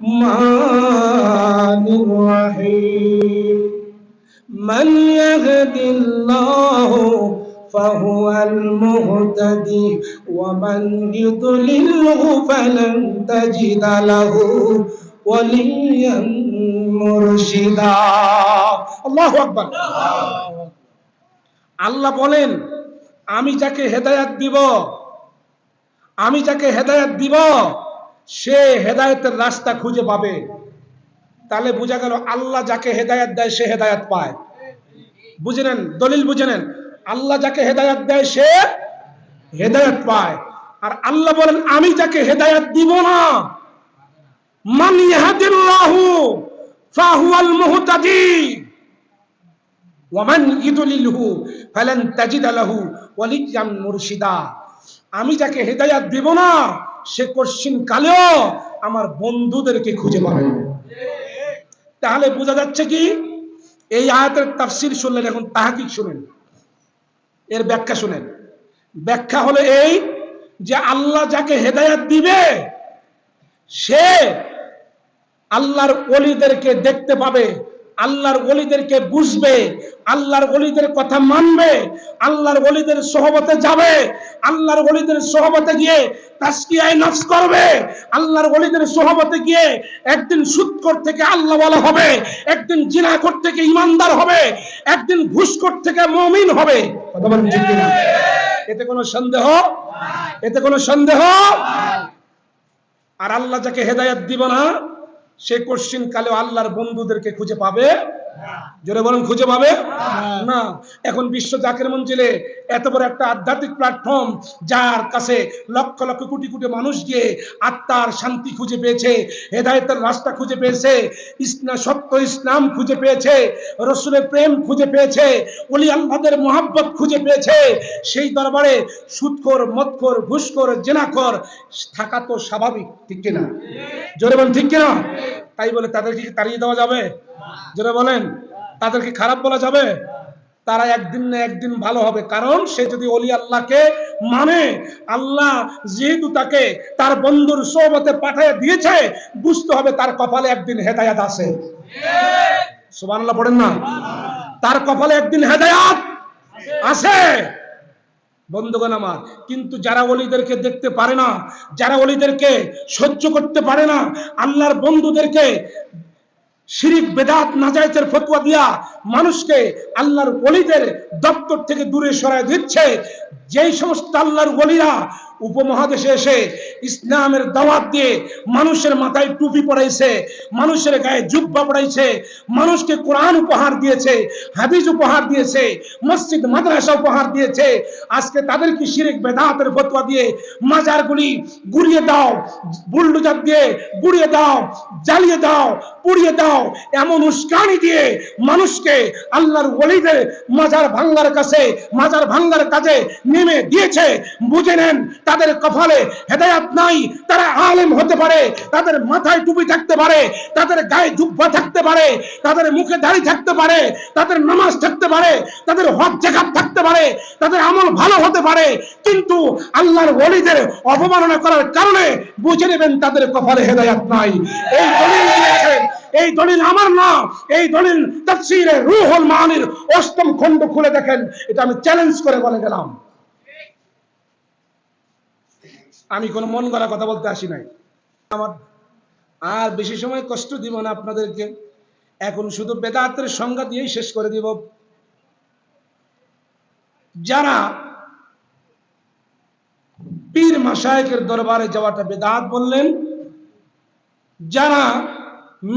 রহমানির রহিম। মান ইয়াহদিল্লাহু ফাহুয়াল মুহতাদি ওয়া মান ইউদ্লিলহু ফালান তাজিদা লাহু ওয়ালিয়াম মুরশিদা। আল্লাহু আকবার। আল্লাহ বলেন, আমি যাকে হেদায়েত দিব, আমি যাকে হেদায়েত দিব, সে হেদায়েতের রাস্তা খুঁজে পাবে। তাহলে বোঝা গেল আল্লাহ যাকে হেদায়েত দেয় সে হেদায়েত পায়। বুঝে নেন, দলিল বুঝে নেন। আল্লাহ যাকে হেদায়েত দেয় সে হেদায়েত পায়। আর আল্লাহ বলেন, আমি যাকে হেদায়েত দিব না, মান ইয়াহদিল্লাহু ফাহুয়াল মুহতাদি ওয়া মান ইউদ্লিলহু ফালান তাজিদা লাহু ওয়ালিয়াম মুরশিদা। আমি যাকে হেদায়েত দিব না, সে কশিন কালেও আমার বন্ধুদেরকে খুঁজে পাবে। তাহলে বোঝা যাচ্ছে কি, এই আয়াতের তাফসীর শুনলেন, এখন তাহকিক শুনেন, এর ব্যাখ্যা শুনেন। ব্যাখ্যা হলো এই যে আল্লাহ যাকে হেদায়েত দিবে সে আল্লাহর ওলিদেরকে দেখতে পাবে, আল্লাহর ওলিদেরকে বুঝবে, আল্লাহর ওলিদের কথা মানবে, আল্লাহর ওলিদের সোহবতে যাবে, আল্লাহর ওলিদের সোহবতে গিয়ে তাসকিয়ায়ে নফস করবে, আল্লাহর ওলিদের সোহবতে গিয়ে একদিন সুদখোর থেকে আল্লাহওয়ালা হবে, একদিন জিনাখোর থেকে ঈমানদার হবে, একদিন ঘুষখোর থেকে মুমিন হবে। কথা বলেন ঠিক কিনা? এতে কোনো সন্দেহ? এতে কোনো সন্দেহ? আর আল্লাহ যাকে হেদায়েত দিব না, সে কোশ্চিন কালেও আল্লাহর বন্ধুদেরকে খুঁজে পাবে। জোরে বলেন, খুঁজে পাবে না। এখন বিশ্ব জাকির মঞ্জিলে এত বড় একটা আধ্যাত্মিক প্ল্যাটফর্ম, যার কাছে লক্ষ লক্ষ কোটি কোটি মানুষ গিয়ে আত্মার শান্তি খুঁজে পেয়েছে, হেদায়েতের রাস্তা খুঁজে পেয়েছে, ইসলাম, সত্য ইসলাম খুঁজে পেয়েছে, রসুলের প্রেম খুঁজে পেয়েছে, ওলি আল্লাহদের মোহাব্বত খুঁজে পেয়েছে, সেই দরবারে সুদখোর, মদখোর, ঘুষখোর, জিনাখোর থাকা তো স্বাভাবিক। ঠিক কিনা? জোরে বলেন ঠিক কিনা? তাই বলে তাদেরকে তাড়িয়ে দেওয়া যাবে? জোরে বলেন, তাদেরকে খারাপ বলা যাবে? তারা একদিন না একদিন ভালো হবে, কারণ সে যদি ওলি আল্লাহকে মানে, আল্লাহ যেহেতু তাকে তার বন্ধুর সোহবতে পাঠিয়ে দিয়েছে, বুঝতে হবে তার কপালে একদিন হেদায়েত আছে। সুবহানাল্লাহ পড়েন না? তার কপালে একদিন হেদায়েত আছে। বন্ধুগণ আমার, কিন্তু যারা ওলিদেরকে দেখতে পারে না, যারা ওলিদেরকে সহ্য করতে পারে না, আল্লাহর বন্ধুদেরকে শিরিক, বেদাত, নাজায়েজের ফতোয়া দিয়া মানুষকে আল্লাহর ওলিদের দপ্তর থেকে দূরে সরায় দিচ্ছে, যেই সমস্ত আল্লাহর ওলিরা উপমহাদেশে এসে ইসলামের দাওয়াত দিয়ে মানুষের মাথায় টুপি পড়াইছে, মানুষের গায়ে জুব্বা পড়াইছে, মানুষকে কোরআন উপহার দিয়েছে, হাদিস উপহার দিয়েছে, মসজিদ মাদ্রাসা উপহার দিয়েছে, আজকে তাদেরকে শিরিক বেদাতের ফতোয়া দিয়ে মাজারগুলি গুড়িয়ে দাও, বুলডোজার দিয়ে গুড়িয়ে দাও, জ্বালিয়ে দাও, পুড়িয়ে দাও, এমন উস্কানি দিয়ে মানুষকে আল্লাহর ওলিদের মাজার ভাঙ্গার কাছে, মাজার ভাঙ্গার কাজে নেমে দিয়েছে। বুঝে নেন, তাদের কপালে হেদায়েত নাই। তারা আলেম হতে পারে, তাদের মাথায় টুপি থাকতে পারে, তাদের গায়ে জুব্বা থাকতে পারে, তাদের মুখে দাড়ি থাকতে পারে, তাদের নামাজ থাকতে পারে, তাদের হজ যাকাত থাকতে পারে, তাদের আমল ভালো হতে পারে, কিন্তু আল্লাহর ওলিদের অবমাননা করার কারণে বুঝে নেবেন তাদের কপালে হেদায়েত নাই। এই দলিল দিয়েছেন, এই দলিল আমার না, এই দলিল তাফসীরে রূহুল মানির ৮ম খণ্ড খুলে দেখেন। এটা আমি চ্যালেঞ্জ করে বলে গেলাম। আমি কোনো মন গড়া কথা বলতে আসি নাই। আমার আর বেশি সময় কষ্ট দিব না আপনাদেরকে। এখন শুধু বেদাতের সংজ্ঞা দিয়েই শেষ করে দিব। যারা পীর মাশায়েখের দরবারে যাওয়াটা বেদাত বললেন, যারা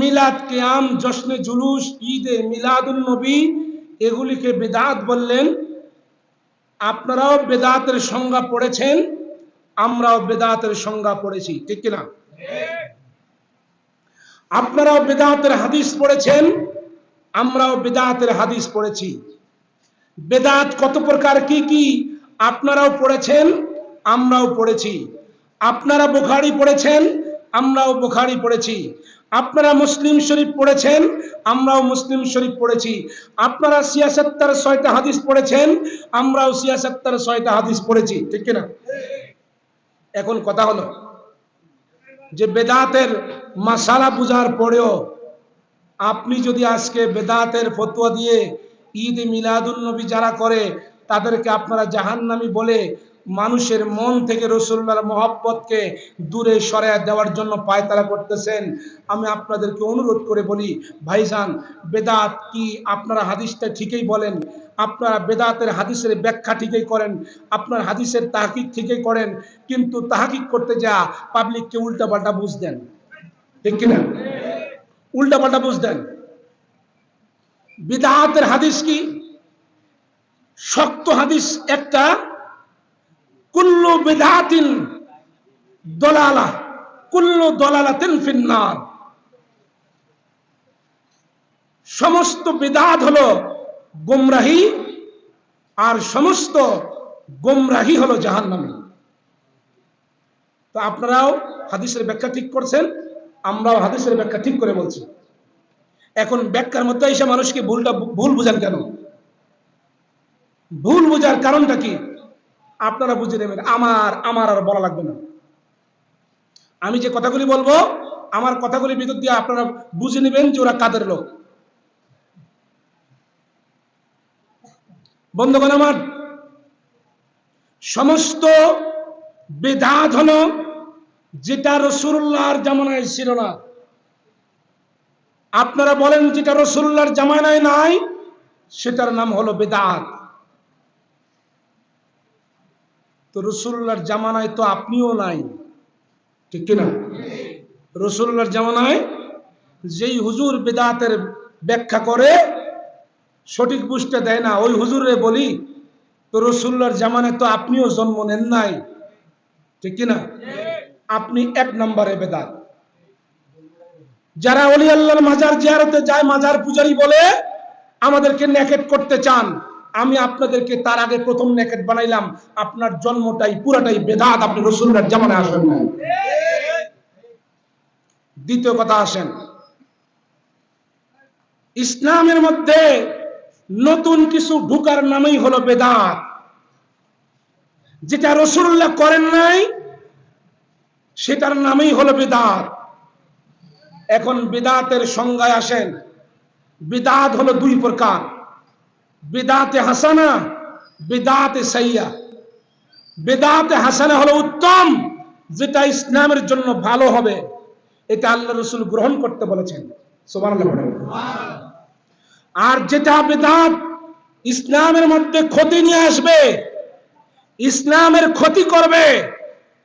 মিলাদ কিয়াম জশ্নে জুলুস ঈদে মিলাদুন নবী এগুলিকে বেদাত বললেন, আপনারাও বেদাতের সংজ্ঞা পড়েছেন, আমরাও বেদাতের সংজ্ঞা পড়েছি, ঠিক কিনা? আপনারাও বেদাতের হাদিস পড়েছেন, আমরাও বেদাতের হাদিস পড়েছি। বেদাত কত প্রকার কি কি আপনারাও পড়েছেন, আমরাও পড়েছি। আপনারা বুখারী পড়েছেন, আমরাও বুখারী পড়েছি। আপনারা মুসলিম শরীফ পড়েছেন, আমরাও মুসলিম শরীফ পড়েছি। আপনারা ৭৬টা হাদিস পড়েছেন, আমরাও ৭৬টা হাদিস পড়েছি, ঠিক কিনা? এখন কথা হলো যে বেদাতের মাসালা বুঝার পরেও আপনি যদি আজকে বেদাতের ফতোয়া দিয়ে ঈদ মিলাদুন নবী যারা করে তাদেরকে আপনারা জাহান্নামী বলে মানুষের মন থেকে রাসূলুল্লাহর মহব্বতকে দূরে সরায় দেওয়ার জন্য পায়তারা করতেছেন, আমি আপনাদেরকে অনুরোধ করে বলি, ভাইজান বেদাত কি? আপনারা হাদিসটা ঠিকই বলেন, আপনারা বেদাতের হাদিসের ব্যাখ্যা ঠিকই করেন, আপনার হাদিসের তাহকিক ঠিকই করেন, কিন্তু তাহকিক করতে যা পাবলিককে উল্টাপাল্টা বুঝ দেন, ঠিক কিনা? উল্টাপাল্টা বুঝ দেন। বিদআতের হাদিস কি? শক্ত হাদিস একটা, কুল্লু বিদআতিন দলালাহ কুল্লু দলালাতিন ফিন্নার। সমস্ত বিদআত হলো গোমরাহি, আর সমস্ত গোমরাহি হলো জাহান্নামী। তো আপনারাও হাদিসের ব্যাখ্যা ঠিক করছেন, আমরাও হাদিসের ব্যাখ্যা ঠিক করে বলছি। এখন ব্যাখ্যার মধ্যে এসে মানুষকে ভুল বুঝান কেন? ভুল বোঝার কারণটা কি আপনারা বুঝে নেবেন। আমার আর বলা লাগবে না। আমি যে কথাগুলি বলবো, আমার কথাগুলির ভিতর দিয়ে আপনারা বুঝে নেবেন যে ওরা কাদের লোক। বন্ধুগণ আমার, সমস্ত বিদআত হলো যেটা রাসূলুল্লাহর জামানায় ছিল না। আপনারা বলেন যেটা রাসূলুল্লাহর জামানায় নাই সেটার নাম হলো বিদআত। তো রাসূলুল্লাহর জামানায় তো আপনিও নাই, ঠিক কিনা? রাসূলুল্লাহর জামানায় যেই হুজুর বিদআতের ব্যাখ্যা করে সঠিক বুঝতে দেয় না, ওই হুজুরে বলি তো রাসূলুল্লাহর জামানায় তো আপনিও জন্ম নেন নাই, ঠিক কিনা? আপনি এক নম্বরে বেদাত। যারা ওলি আল্লাহর মাজার জিয়ারতে যায়, মাজার পূজারী বলে আমাদেরকে নেকেট করতে চান, আমি আপনাদেরকে তার আগে প্রথম নেকেট বানাইলাম। আপনার জন্মটাই পুরাটাই বেদাত, আপনি রাসূলুল্লাহর জামানায় আসেন না। দ্বিতীয় কথা আসেন, ইসলামের মধ্যে নতুন কিছু ঢুকার নামই হলো বেদাত। যেটা রাসূলুল্লাহ করেন নাই সেটার নামই হলো বেদাত। এখন বিদআতের সংজ্ঞায় আসেন। বিদআত হলো দুই প্রকার, বিদআতে হাসানা, বিদআতে সাইয়্যা। বিদআতে হাসানা হলো উত্তম, যেটা ইসলামের জন্য ভালো হবে, এটা আল্লাহ রাসূল গ্রহণ করতে বলেছেন, সুবহানাল্লাহ। আর যেটা বিদআত ইসলামের মধ্যে ক্ষতি নিয়ে আসবে, ইসলামের ক্ষতি করবে,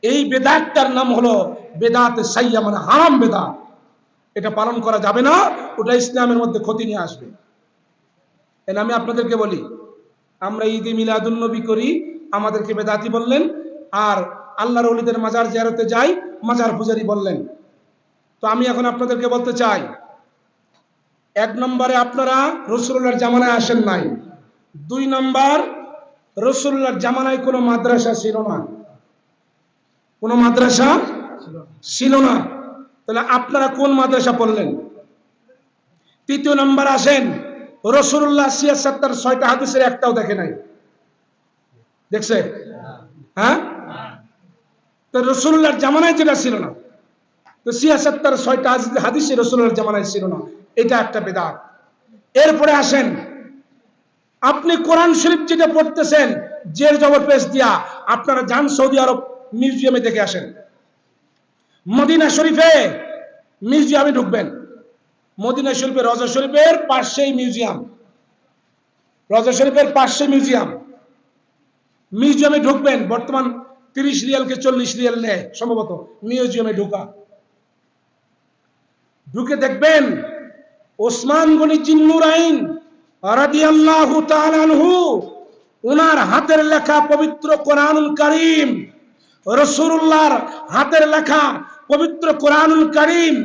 এই বেদাতটার নাম হলো বেদাতে সাইয়্যা, মানে হারাম বেদাত। এটা পালন করা যাবে না, ওটা ইসলামের মধ্যে ক্ষতি নিয়ে আসবে। এর আমি আপনাদেরকে বলি, আমরা ঈদে মিলাদুন নবী করি, আমাদেরকে বেদাতি বললেন, আর আল্লাহর ওলিদের মাজার জিয়ারতে যাই, মাজার পূজারী বললেন। তো আমি এখন আপনাদেরকে বলতে চাই, এক নম্বরে আপনারা রাসূলুল্লাহর জামানায় আসেন নাই। দুই নম্বর, রাসূলুল্লাহর জামানায় কোনো মাদ্রাসা ছিল না, কোনো মাদ্রাসা ছিল না। তাহলে আপনারা কোন মাদ্রাসা পড়লেন? তৃতীয় নম্বর আসেন, রাসূলুল্লাহ ৭৬টা হাদিসের একটাও দেখে নাই, দেখছে? হ্যাঁ, তো রাসূলুল্লাহর জামানায় যেটা ছিল না, তো ৭৬টা হাদিস রাসূলুল্লাহর জামানায় ছিল না, এটা একটা বিদআত। এরপরে আসেন, আপনি কোরআন শরীফ যেটা পড়তেছেন জের জবর পেশ দিয়া, আপনারা যান সৌদি আরব মিউজিয়ামে দেখে আসেন। মদিনা শরীফে মিউজিয়ামে ঢুকবেন, মদিনা শরীফে রওজা শরীফের পাশেই মিউজিয়াম, রওজা শরীফের পাশে মিউজিয়াম। মিউজিয়ামে ঢুকবেন, বর্তমান 30 রিয়ালকে 40 রিয়াল নেয় সম্ভবত মিউজিয়ামে ঢোকা। ঢুকে দেখবেন ওসমান গনি জিন্নুরাইন রাদিয়াল্লাহু তাআলা আনহু, ওনার হাতের লেখা পবিত্র কোরআনুল কারীম, রাসূলুল্লাহর হাতের লেখা পবিত্র কোরআনুল কারীম,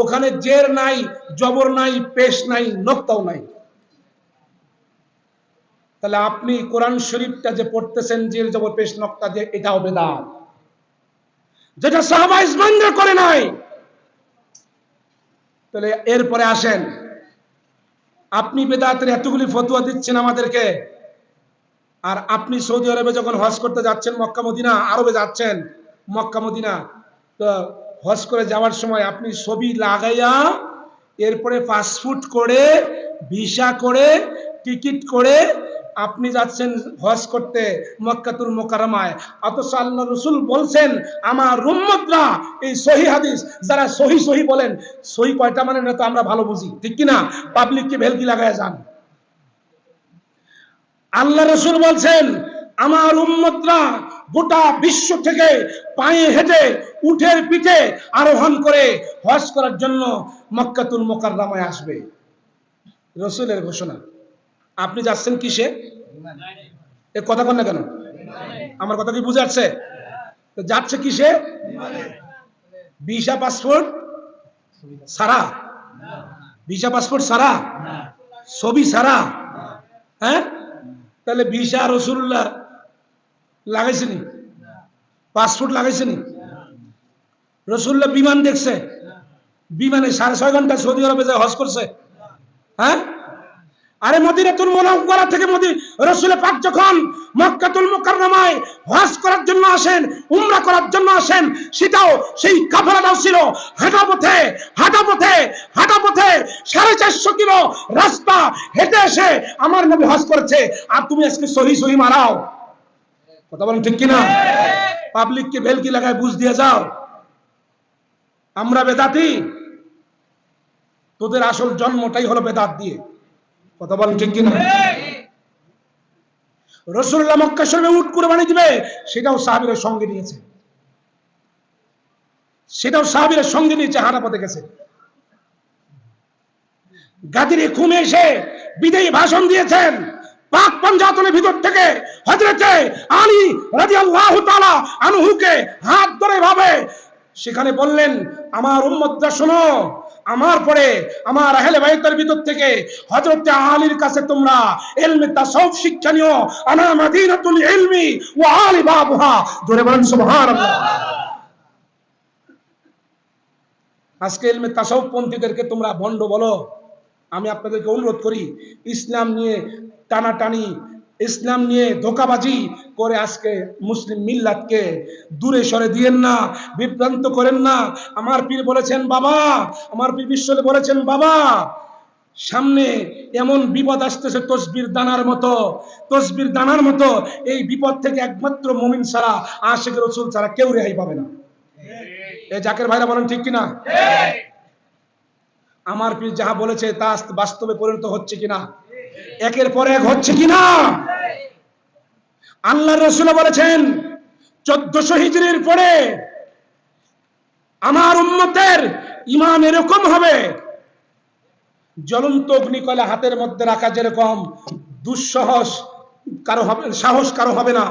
ওখানে জের নাই, জবর নাই, পেশ নাই, নক্তাও নাই। তাহলে আপনি কোরআন শরীফটা যে পড়তেছেন জের জবর পেশ নক্তা দিয়ে, এটাও বেদাত, যেটা সাহাবা ইসমানরা করে নাই। তাহলে এরপরে আসেন, আপনি বেদাতের এতগুলি ফতোয়া দিচ্ছেন আমাদেরকে, আর আপনি সৌদি আরবে যখন হজ করতে যাচ্ছেন, মক্কা মদিনা, আরবে যাচ্ছেন, মক্কা মদিনা, তো হজ করে যাওয়ার সময় আপনি ছবি লাগাইয়া এরপরে পাসপোর্ট করে ভিসা করে টিকিট করে আপনি যাচ্ছেন হজ করতে মক্কাতুল মুকাররমায়। অথচ আল্লাহ রাসূল বলছেন আমার উম্মতরা, এই সহিহ হাদিস যারা সহি সহি বলেন, সহি কয়টা মানে না তো আমরা ভালো বুঝি, ঠিক কি না? পাবলিককে ভেলকি লাগায় যান। আল্লাহ রাসূল বলছেন আমার উম্মতরা গোটা বিশ্ব থেকে পায়ে হেঁটে উটের পিঠে আরোহণ করে হজ করার জন্য মক্কাতুল মুকাররমায় আসবে। রাসূলের ঘোষণা। আপনি যাচ্ছেন কিসে? এ কথা বল না কেন? আমার কথা কি বুঝে আসছে? যাচ্ছে কিসে? ভিসা পাসপোর্ট সারা, ভিসা পাসপোর্ট সারা, ছবি সারা। হ্যাঁ, তাহলে ভিসা রাসূলুল্লাহ লাগাইছেনি, পাসপোর্ট লাগাইছেনি? রাসূলুল্লাহ বিমান দেখছে, বিমানে 6.5 ঘন্টা সৌদি আরবে যায় হজ করছে? হ্যাঁ, আরে মদিনাতুল মুনাওয়ারা থেকে রাসূল পাক যখন মক্কাতুল মুকাররমায় হজ করার জন্য আসেন, উমরা করার জন্য আসেন, সেটাও সেই কাফেলাটাও ছিল হাঁটা পথে, হাঁটা পথে, হাঁটা পথে 450 কিলো রাস্তা হেঁটে এসে আমার নবী হজ করেছে। আর তুমি আজকে সহি সহি মারাও, কথা বলেন ঠিক কিনা? পাবলিককে ভেলকি লাগায় বুঝ দিয়ে যাও আমরা বেদাতি। তোদের আসল জন্মটাই হলো বেদাত দিয়ে, কথা বলেন ঠিক কিনা? রাসূলুল্লাহ মক্কা শরীফে উট কুরবানি দিবে, সেটাও সাহাবীরা সঙ্গে নিয়েছে, সেটাও সাহাবীরা সঙ্গে নিয়েছে, হাঁটা পথে গেছে। গাদিরে খুমে এসে বিদায়ী ভাষণ দিয়েছেন, পাক পাঞ্জাতনের ভিতর থেকে হযরতে আলী রাদিয়াল্লাহু তাআলা আনহুকে হাত ধরে ভাবে সেখানে বললেন আমার উম্মতরা শোনো, আমার পরে আমার আহলে বাইতের ভিতর থেকে হযরতে আলীর কাছে তোমরা ইলমে তাসাউফ শিক্ষা নিও। আনা মাদিনাতুল ইলমি ওয়া আলী বাবুহা। জোরে বলেন সুবহানাল্লাহ। আজকে ইলমে তাসাউফ পন্থীদেরকে তোমরা ভণ্ড বলো, আমি আপনাদেরকে অনুরোধ করি ইসলাম নিয়ে টানাটানি, ইসলাম নিয়ে ধোঁকাবাজি করে আজকে মুসলিম মিল্লাতকে দূরে সরে দিয়েন না, বিভ্রান্ত করেন না। আমার পীর বলেছেন বাবা, আমার পীর বিশ্বলে বলেছেন বাবা, সামনে এমন বিপদ আসতেছে তসবির দানার মতো, তসবির দানার মতো। এই বিপদ থেকে একমাত্র মুমিন ছাড়া, আশিক রাসূল ছাড়া কেউ রেহাই পাবে না। এই জাকের ভাইরা বলেন ঠিক কিনা? আমার পীর যাহা বলেছে তা বাস্তবে পরিণত হচ্ছে কিনা, একের পর এক হচ্ছে কিনা? আল্লাহর রাসূল বলেছেন 1400 হিজরির পরে আমার উম্মতের ঈমান এরকম হবে, জ্বলন্ত অগ্নিকয়লা হাতের মধ্যে রাখা যেরকম দুঃসাহস কারো হবে, সাহস কারো হবে না।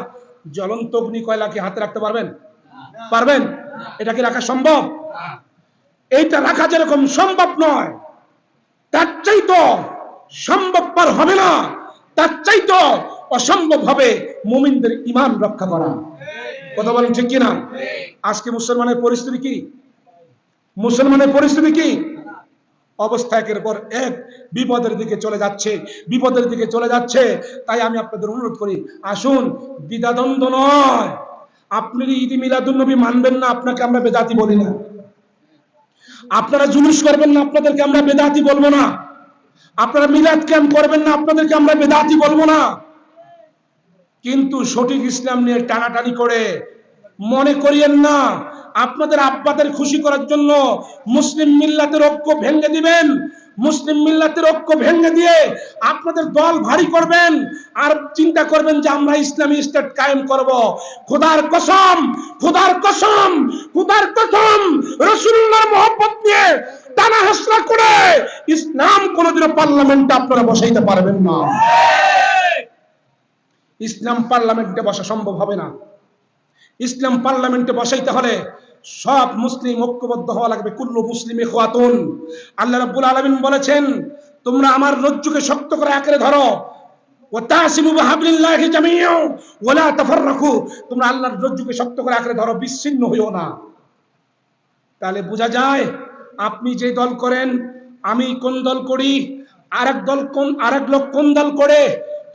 জ্বলন্ত অগ্নিকয়লা কি হাতে রাখতে পারবেন? পারবেন? এটা কি রাখা সম্ভব? এইটা রাখা যেরকম সম্ভব নয়, তার চাইতো সম্ভবপর হবে না, তার চাইতো অসম্ভব হবে মুমিনদের ঈমান রক্ষা করা। কথা বলেন ঠিক কিনা? আজকে মুসলমানের পরিস্থিতি কি? মুসলমানের পরিস্থিতি কি? অবস্থা একের পর এক বিপদের দিকে চলে যাচ্ছে, বিপদের দিকে চলে যাচ্ছে। তাই আমি আপনাদের অনুরোধ করি, আসুন, দ্বিধাদ্বন্দ্ব নয়। আপনি ঈদ মিলাদুন নবী মানবেন না, আপনাকে আমরা বেদাতি বলি না। আপনারা জুলুস করবেন না, আপনাদেরকে আমরা বেদাতি বলবো না। আপনারা মিলাদ ক্যাম্প করবেন না, আপনাদেরকে আমরা বেদাতি বলবো না। কিন্তু সঠিক ইসলাম নিয়ে টানাটানি করে মনে করিয়েন না আপনাদের আব্বাদের খুশি করার জন্য মুসলিম মিল্লাতের ঐক্য ভেঙে দিবেন, মুসলিম মিল্লাতের ঐক্য ভেঙে দিয়ে আপনাদের দল ভারী করবেন আর চিন্তা করবেন যে আমরা ইসলামী স্টেট কায়েম করব। খোদার কসম, খোদার কসম, খোদার কসম, রাসূলুল্লাহর মহব্বত নিয়ে টানা হেসরা করে ইসলাম কোনোদিনও পার্লামেন্টে আপনারা বসাইতে পারবেন না। ইসলাম পার্লামেন্টে বসা সম্ভব হবে না। ইসলাম পার্লামেন্টে বসাইতে হলে সব মুসলিম ঐক্যবদ্ধ হওয়া লাগবে। কুল্লু মুসলিমে খাতুন। আল্লাহ রাব্বুল আলামিন বলেছেন, তোমরা আমার রজ্জুকে শক্ত করে আঁকড়ে ধরো, ওয়াতাসিমু বিহাবলিল্লাহি জামিআ ওয়া লা তাফাররাকু। তোমরা আল্লাহর রজ্জুকে শক্ত করে আঁকড়ে ধরো, বিচ্ছিন্ন হইও না। তাহলে বোঝা যায় আপনি যে দল করেন, আমি কোন দল করি, আরেক লোক কোন দল করে,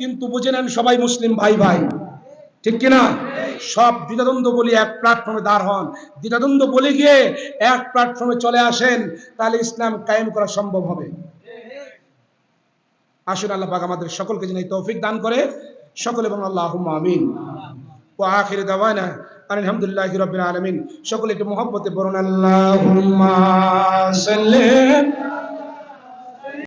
কিন্তু বুঝে নেন সবাই মুসলিম ভাই ভাই, ঠিক কিনা? সব দ্বিধাদ্বন্দ্ব বলি এক প্ল্যাটফর্মে দাঁড় হন, দ্বিধাদ্বন্দ্ব বলে গিয়ে এক প্ল্যাটফর্মে চলে আসেন, তাহলে ইসলাম কায়েম করা সম্ভব হবে। আসুন আল্লাহ পাক আমাদের সকলকে যেন তৌফিক দান করে, সকলে বলুন আল্লাহুম্মা আমিন। ওয়া আখিরু দাওয়ানা আলহামদুলিল্লাহি রাব্বিল আলামিন। সকলে একটু মুহাব্বতে বলুন আল্লাহুম্মা সাল্লি